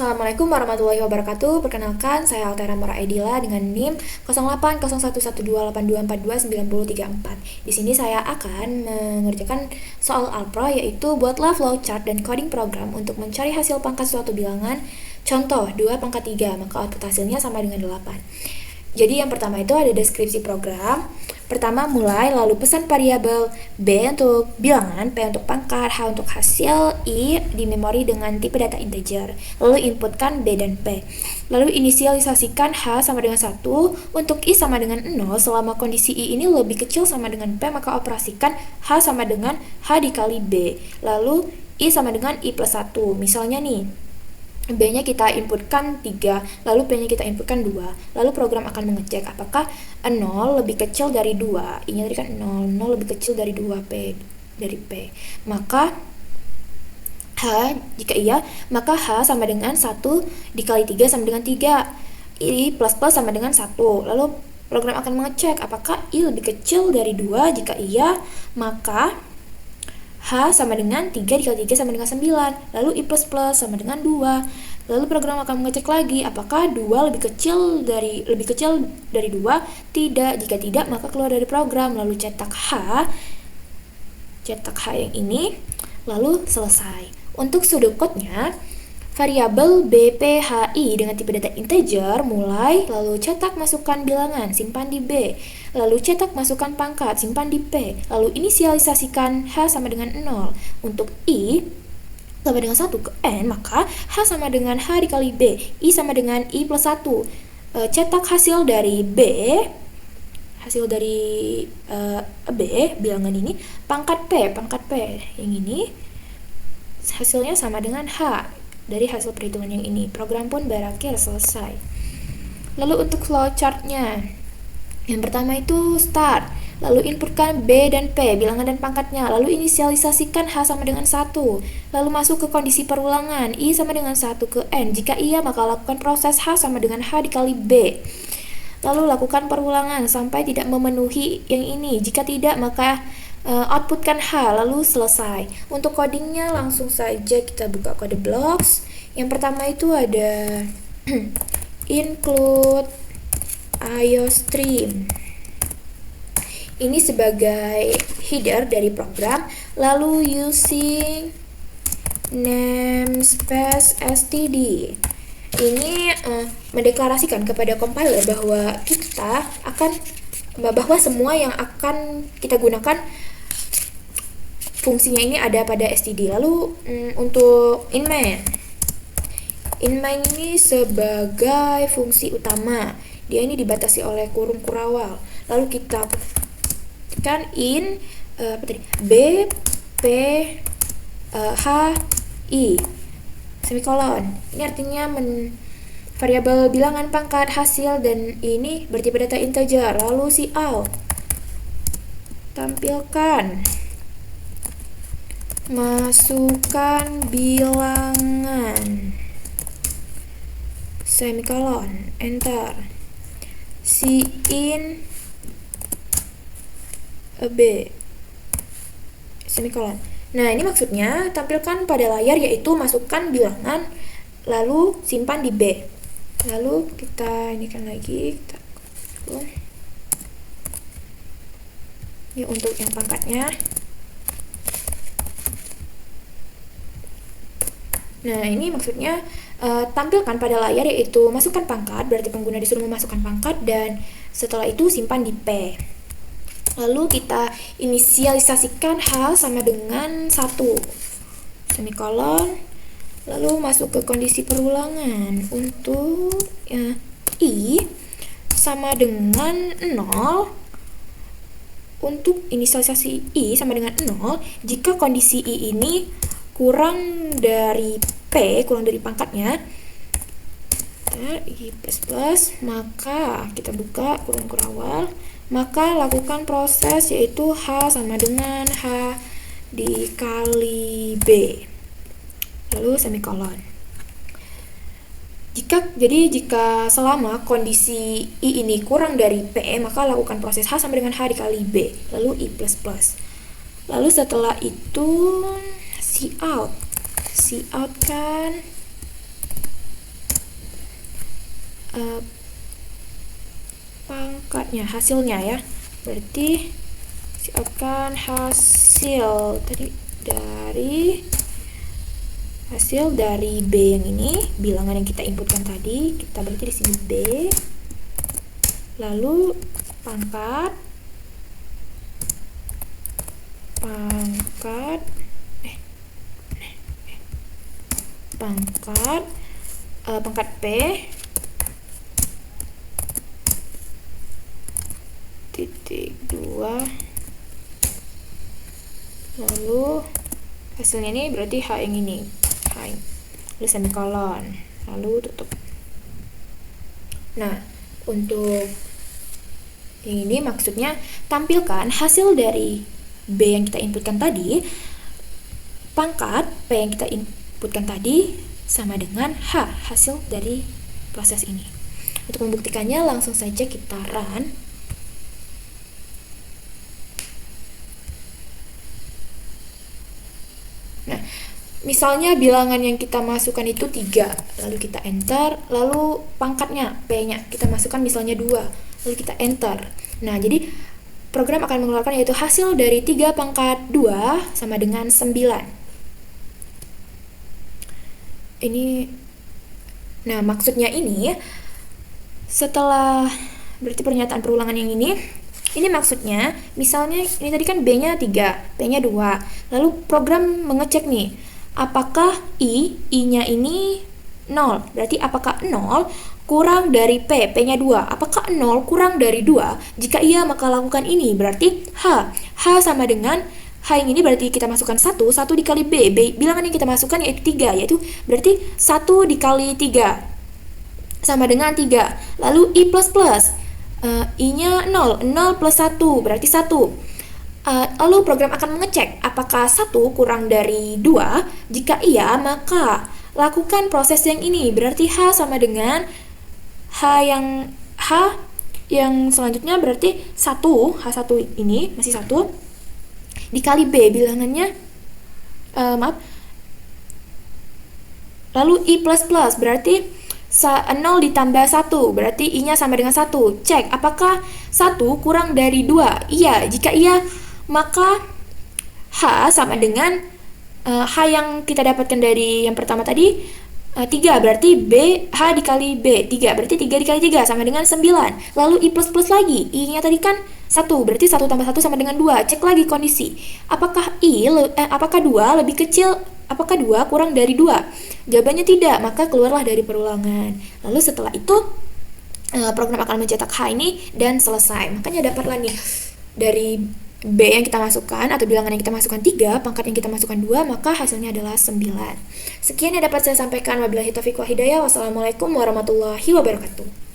Assalamualaikum warahmatullahi wabarakatuh. Perkenalkan, saya Altera Mara Edila dengan NIM 08011282429034. Di sini saya akan mengerjakan soal alpro, yaitu buatlah flowchart dan coding program untuk mencari hasil pangkat suatu bilangan. Contoh 2 pangkat 3, maka output hasilnya sama dengan 8. Jadi yang pertama itu ada deskripsi program. Pertama mulai, lalu pesan variabel B untuk bilangan, P untuk pangkat, H untuk hasil, I di memori dengan tipe data integer. Lalu inputkan B dan P. Lalu inisialisasikan H sama dengan 1, untuk I sama dengan 0, selama kondisi I ini lebih kecil sama dengan P, maka operasikan H sama dengan H dikali B. Lalu I sama dengan I plus 1. Misalnya nih, B-nya kita inputkan 3, lalu P-nya kita inputkan 2. Lalu program akan mengecek apakah 0 lebih kecil dari 2. I-nya tadi kan 0, 0 lebih kecil dari 2 P dari P. Maka H, jika iya, maka H sama dengan 1 dikali 3 sama dengan 3. I plus plus sama dengan 1. Lalu program akan mengecek apakah I lebih kecil dari 2. Jika iya, maka H sama dengan 3 dikali 3 sama dengan 9. Lalu I plus plus sama dengan 2. Lalu program akan mengecek lagi apakah 2 lebih kecil dari 2. Tidak. Jika tidak, maka keluar dari program. Lalu cetak H yang ini, lalu selesai. Untuk pseudocode-nya, variabel BPHI dengan tipe data integer mulai, lalu cetak masukkan bilangan, simpan di B, lalu cetak masukkan pangkat, simpan di P, lalu inisialisasikan H sama dengan 0. Untuk I sama dengan 1 ke N, maka H sama dengan H dikali B, I sama dengan I plus 1. Cetak hasil dari B, bilangan ini, pangkat P yang ini, hasilnya sama dengan H dari hasil perhitungan yang ini. Program pun berakhir, selesai. Lalu untuk flowchart-nya, yang pertama itu start, lalu inputkan B dan P, bilangan dan pangkatnya, lalu inisialisasikan H sama dengan 1, lalu masuk ke kondisi perulangan, I sama dengan 1 ke N. Jika iya, maka lakukan proses H sama dengan H dikali B, lalu lakukan perulangan sampai tidak memenuhi yang ini. Jika tidak, maka outputkan H, lalu selesai. Untuk codingnya langsung saja kita buka kode blocks. Yang pertama itu ada include iostream. Ini sebagai header dari program. Lalu using namespace std. Ini mendeklarasikan kepada compiler bahwa semua yang akan kita gunakan fungsinya ini ada pada std. Lalu untuk inmain ini sebagai fungsi utama, dia ini dibatasi oleh kurung kurawal. Lalu kita tekan B P H I semikolon. Ini artinya variabel bilangan, pangkat, hasil, dan ini bertipe data integer. Lalu cout, tampilkan, masukkan bilangan, semikolon, enter, cin B, semikolon. Nah, ini maksudnya tampilkan pada layar, yaitu masukkan bilangan, lalu simpan di B. Lalu kita inikan lagi, ini untuk yang pangkatnya. Nah, ini maksudnya tampilkan pada layar, yaitu masukkan pangkat, berarti pengguna disuruh memasukkan pangkat, dan setelah itu simpan di P. Lalu kita inisialisasikan H sama dengan 1, semikolon, lalu masuk ke kondisi perulangan. Untuk I sama dengan 0, untuk inisialisasi I sama dengan 0, jika kondisi I ini kurang dari P, kurang dari pangkatnya, I plus plus, maka kita buka kurung kurawal, maka lakukan proses, yaitu H sama dengan H dikali B, lalu semikolon. Jika selama kondisi I ini kurang dari P, maka lakukan proses H sama dengan H dikali B, lalu I plus plus. Lalu setelah itu cout kan pangkatnya, hasilnya ya. Berarti siapkan hasil dari B yang ini, bilangan yang kita inputkan tadi, kita berarti di sini B. Lalu pangkat P titik 2, lalu hasilnya ini berarti H yang ini, lalu semikolon, lalu tutup. Nah, untuk yang ini maksudnya tampilkan hasil dari B yang kita inputkan tadi, pangkat P yang kita inputkan tadi sama dengan H, hasil dari proses ini. Untuk membuktikannya langsung saja kita run. Nah, misalnya bilangan yang kita masukkan itu 3, lalu kita enter, lalu pangkatnya P-nya kita masukkan misalnya 2, lalu kita enter. Nah, jadi program akan mengeluarkan yaitu hasil dari 3 pangkat 2 sama dengan 9. Nah, maksudnya ini setelah berarti pernyataan perulangan yang ini maksudnya misalnya ini tadi kan B-nya 3, P-nya 2. Lalu program mengecek nih, apakah I-nya ini 0. Berarti apakah 0 kurang dari P, P-nya 2. Apakah 0 kurang dari 2? Jika iya, maka lakukan ini. Berarti H sama dengan H yang ini berarti kita masukkan 1 dikali B. Bilangan yang kita masukkan yaitu 3, yaitu berarti 1 dikali 3 sama dengan 3. Lalu I++, I-nya 0 plus 1 berarti 1. Lalu program akan mengecek apakah 1 kurang dari 2. Jika iya, maka lakukan proses yang ini. Berarti H sama dengan H yang selanjutnya berarti 1, H1 ini masih 1 dikali B bilangannya lalu I++ berarti 0 ditambah 1 berarti I-nya sama dengan 1. Cek apakah 1 kurang dari 2. Iya, jika iya maka H sama dengan H yang kita dapatkan dari yang pertama tadi 3 berarti H dikali B 3 berarti 3 dikali 3 sama dengan 9. Lalu I++ lagi, I-nya tadi kan 1 berarti 1 tambah 1 sama dengan 2. Cek lagi kondisi, apakah 2 lebih kecil, apakah 2 kurang dari 2. Jawabannya tidak, maka keluarlah dari perulangan. Lalu setelah itu program akan mencetak H ini dan selesai. Makanya dapatlah nih dari B yang kita masukkan atau bilangan yang kita masukkan 3, pangkat yang kita masukkan 2, maka hasilnya adalah 9. Sekian yang dapat saya sampaikan. Wabillahi taufiq wal hidayah. Wassalamualaikum warahmatullahi wabarakatuh.